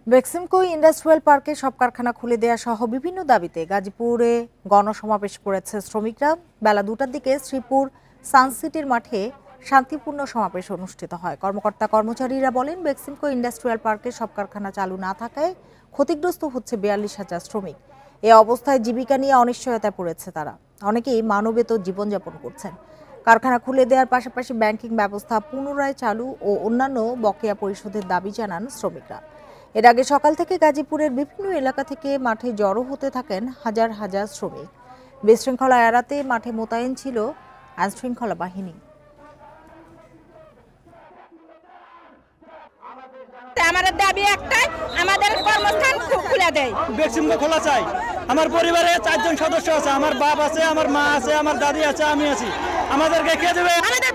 Beximco industrial পার্কে সব কারখানা খুলে দেয়া সহ বিভিন্ন দাবিতে গাজীপুরে গণসমাবেশ করেছে শ্রমিকরা। বেলা 2টার দিকে শ্রীপুর সানসিটির মাঠে শান্তিপূর্ণ সমাবেশ অনুষ্ঠিত হয়। কর্মচারীরা বলেন, বেক্সিমকো ইন্ডাস্ট্রিয়াল পার্কে সব কারখানা চালু না থাকায় ক্ষতিগ্রস্ত হচ্ছে 42,000 শ্রমিক। এ অবস্থায় জীবিকা নিয়ে অনিশ্চয়তায় পড়েছে তারা। অনেকেই মানবেতর জীবনযাপন করছেন। কারখানা খুলে দেওয়ার পাশাপাশি ব্যাংকিং ব্যবস্থা পুনরায় চালু ও অন্যান্য বকেয়া পরিশোধের দাবি জানান শ্রমিকরা। এর আগে সকাল থেকে গাজীপুরের বিভিন্ন এলাকা থেকে মাঠে জড়ো হতে থাকেন হাজার হাজার শ্রমিক। বিশৃঙ্খলা এড়াতে মাঠে মোতায়েন ছিল আইনশৃঙ্খলা বাহিনী। আমাদের দাবি একটাই, আমাদের কর্মস্থান খুলে দেয়। বেক্সিমকো খোলা চাই। আমার পরিবারে 4 জন সদস্য আছে, আমার বাপ আছে, আমার মা আছে, আমার দাদি আছে, আমি আছি। আমাদেরকে কে দেবে? আমাদের